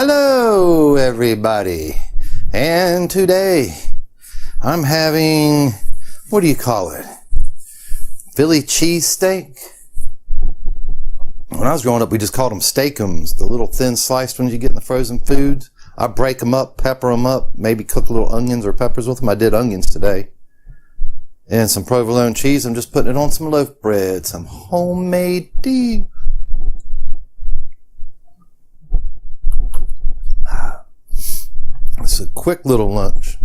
Hello everybody, and today I'm having, what do you call it, Philly cheesesteak. When I was growing up we just called them steakums, the little thin sliced ones you get in the frozen foods. I break them up, pepper them up, maybe cook little onions or peppers with them. I did onions today. And some provolone cheese. I'm just putting it on some loaf bread, some homemade tea. It's a quick little lunch.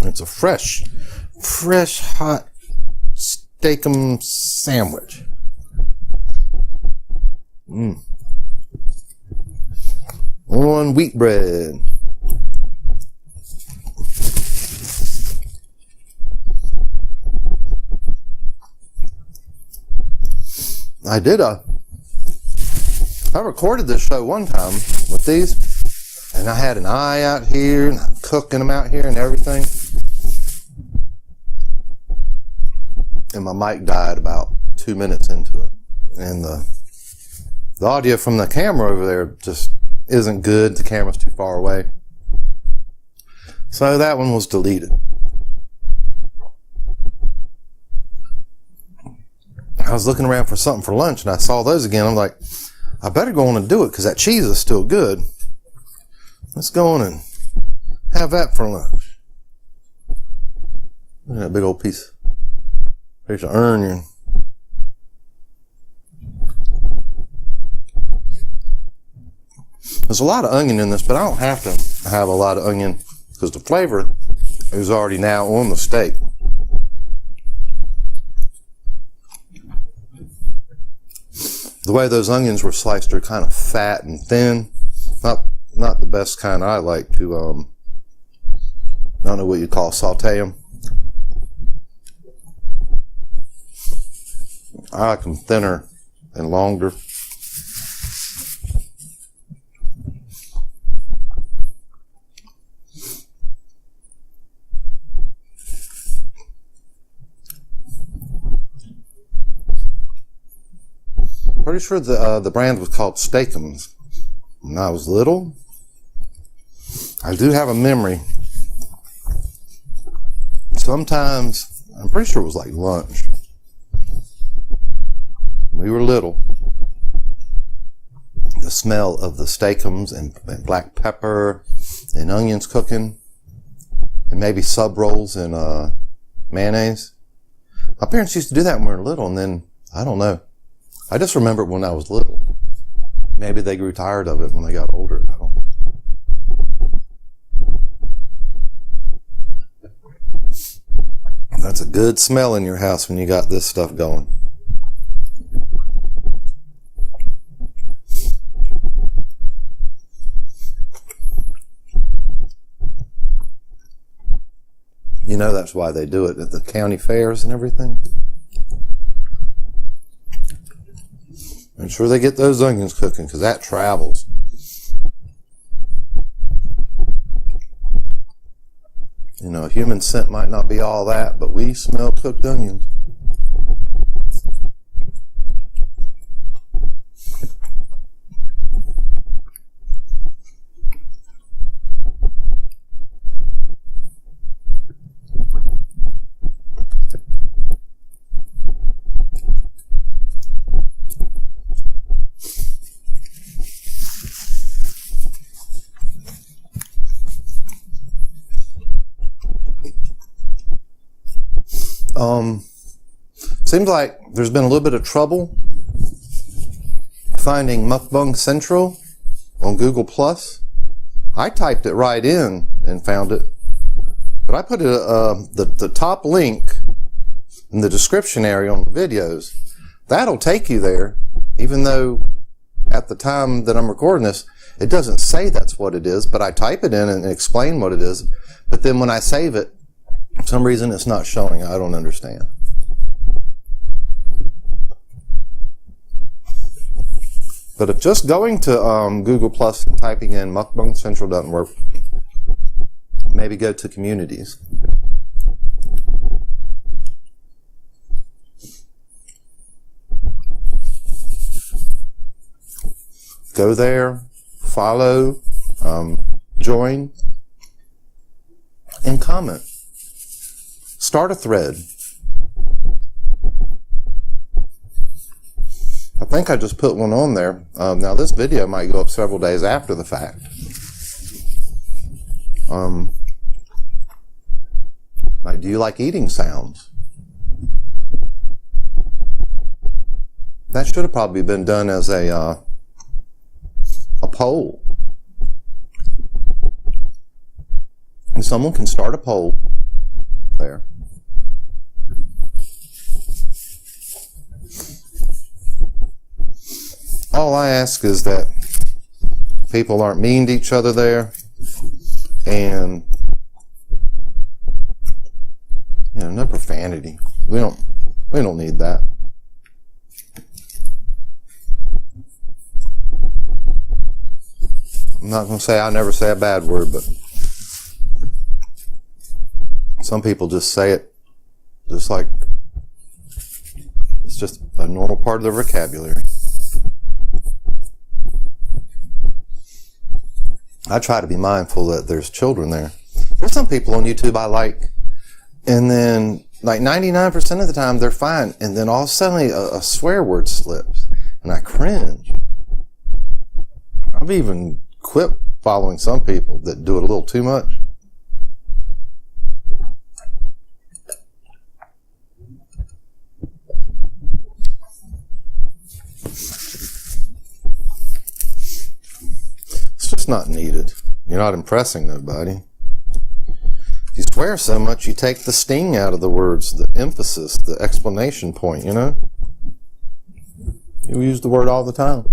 It's a fresh hot steakum sandwich. On wheat bread. I recorded this show one time with these, and I had an eye out here, and I'm cooking them out here and everything. And my mic died about 2 minutes into it. And the audio from the camera over there just isn't good. The camera's too far away. So that one was deleted. I was looking around for something for lunch, and I saw those again. I'm like, I better go on and do it because that cheese is still good. Let's go on and have that for lunch. Look at that big old piece of onion. There's a lot of onion in this, but I don't have to have a lot of onion because the flavor is already now on the steak. The way those onions were sliced are kind of fat and thin. Not the best kind I like to, I don't know what you call saute them. I like them thinner and longer. Pretty sure the brand was called Steakums. When I was little, I do have a memory. Sometimes, I'm pretty sure it was like lunch. We were little. The smell of the Steakums and black pepper and onions cooking, and maybe sub rolls and mayonnaise. My parents used to do that when we were little, and then I don't know. I just remember it when I was little. Maybe they grew tired of it when they got older. I don't know. That's a good smell in your house when you got this stuff going. You know that's why they do it at the county fairs and everything. Make sure they get those onions cooking because that travels. You know, human scent might not be all that, but we smell cooked onions. Seems like there's been a little bit of trouble finding Mukbang Central on Google Plus. I typed it right in and found it, but I put the top link in the description area on the videos. That'll take you there, even though at the time that I'm recording this, it doesn't say that's what it is, but I type it in and explain what it is. But then when I save it, for some reason it's not showing. I don't understand. But if just going to Google Plus and typing in Mukbang Central doesn't work, maybe go to Communities. go there, follow, join, and comment. Start a thread. I think I just put one on there. Now this video might go up several days after the fact. Like, do you like eating sounds? That should have probably been done as a poll. And someone can start a poll there. All I ask is that people aren't mean to each other there, and no profanity. We don't need that. I'm not going to say I never say a bad word, but some people just say it just like it's just a normal part of their vocabulary. I try to be mindful that there's children there. There's some people on YouTube I like, and then like 99% of the time they're fine, and then all of a sudden a swear word slips, and I cringe. I've even quit following some people that do it a little too much. It's just not needed. You're not impressing nobody. If you swear so much, you take the sting out of the words, the emphasis, the explanation point, you know? You use the word all the time.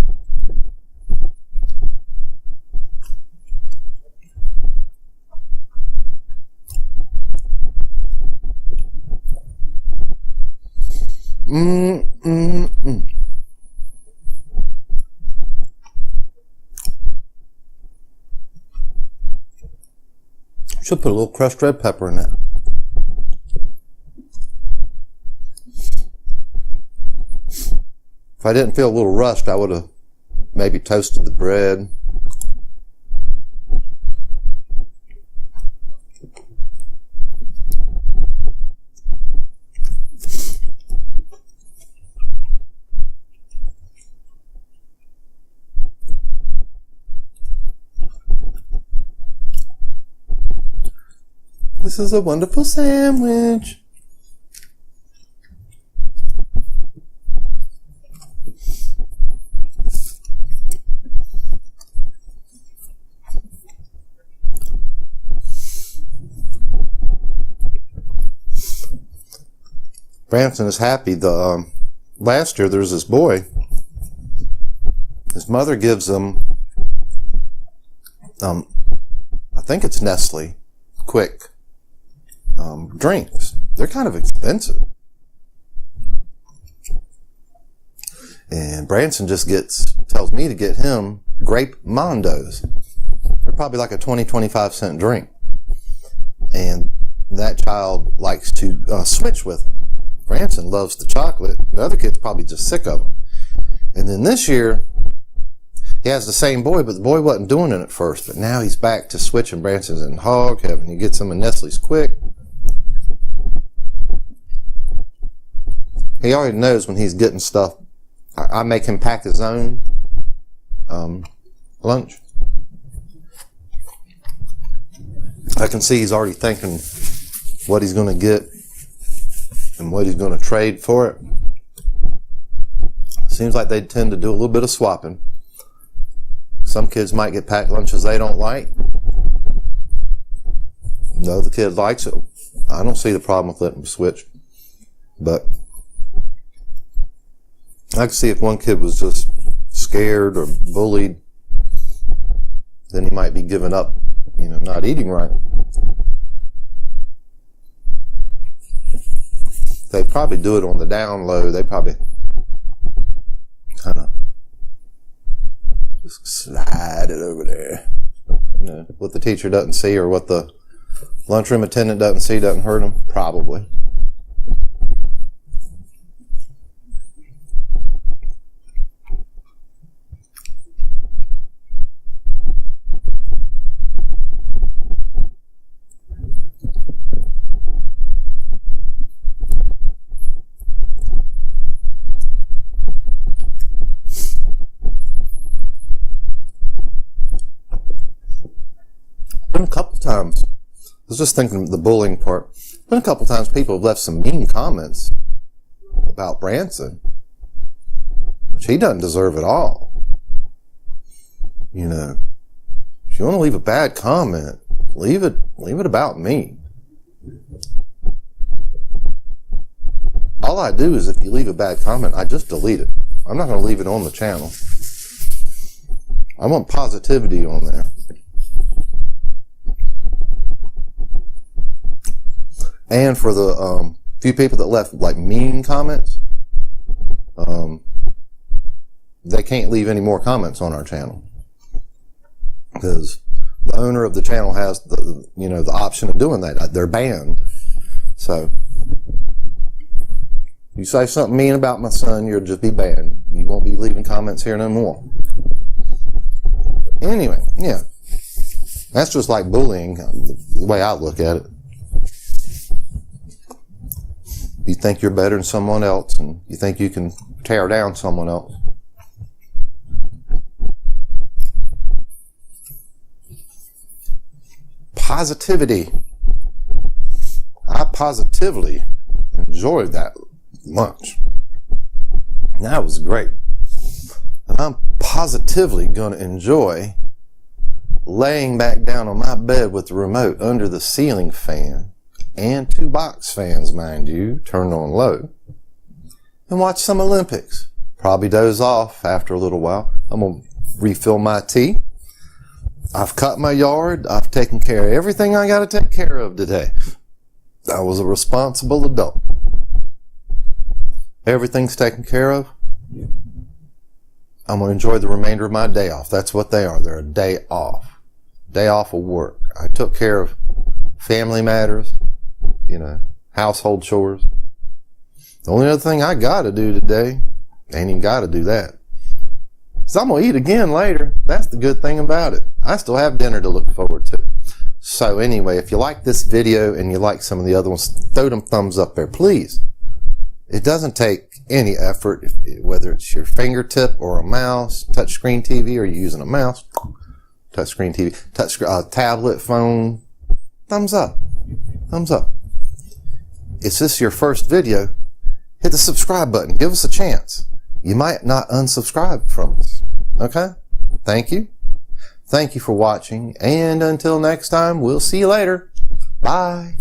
Should put a little crushed red pepper in that. If I didn't feel a little rushed, I would have maybe toasted the bread. This is a wonderful sandwich. Branson is happy. Last year there's this boy. His mother gives him, I think it's Nestle, Quick. Drinks. They're kind of expensive. And Branson just tells me to get him grape Mondos. They're probably like a 20-25 cent drink. And that child likes to switch with them. Branson loves the chocolate. The other kid's probably just sick of them. And then this year, he has the same boy, but the boy wasn't doing it at first. But now he's back to switching. Branson's in hog heaven. He gets him a Nestle's Quick. He already knows when he's getting stuff. I make him pack his own lunch. I can see he's already thinking what he's going to get and what he's going to trade for it. Seems like they tend to do a little bit of swapping. Some kids might get packed lunches they don't like. No, the kid likes it. I don't see the problem with letting them switch. But I could see if one kid was just scared or bullied, then he might be giving up, not eating right. They probably do it on the down low. They probably kind of just slide it over there. What the teacher doesn't see or what the lunchroom attendant doesn't see doesn't hurt them. Probably. Been a couple times. I was just thinking the bullying part. Been a couple times people have left some mean comments about Branson, which he doesn't deserve at all. You know, if you want to leave a bad comment, leave it about me. All I do is if you leave a bad comment, I just delete it. I'm not going to leave it on the channel. I want positivity on there. And for the few people that left like mean comments, they can't leave any more comments on our channel because the owner of the channel has the option of doing that. They're banned. So you say something mean about my son, you'll just be banned. You won't be leaving comments here no more. Anyway, yeah, that's just like bullying, the way I look at it. You think you're better than someone else, and you think you can tear down someone else. Positivity. I positively enjoyed that lunch. That was great. And I'm positively going to enjoy laying back down on my bed with the remote under the ceiling fan and 2 box fans, mind you, turned on low, and watch some Olympics. Probably doze off after a little while. I'm going to refill my tea. I've cut my yard. I've taken care of everything I got to take care of today. I was a responsible adult. Everything's taken care of. I'm going to enjoy the remainder of my day off. That's what they are. They're a day off. Day off of work. I took care of family matters, household chores. The only other thing I got to do today, ain't even got to do that. So I'm going to eat again later. That's the good thing about it. I still have dinner to look forward to. So anyway, if you like this video and you like some of the other ones, throw them thumbs up there, please. It doesn't take any effort, whether it's your fingertip or a mouse, touchscreen TV, or you're using a mouse, touchscreen TV, tablet, phone, thumbs up, thumbs up. Is this your first video? Hit the subscribe button. Give us a chance. You might not unsubscribe from us. Okay? Thank you. Thank you for watching. And until next time, we'll see you later. Bye.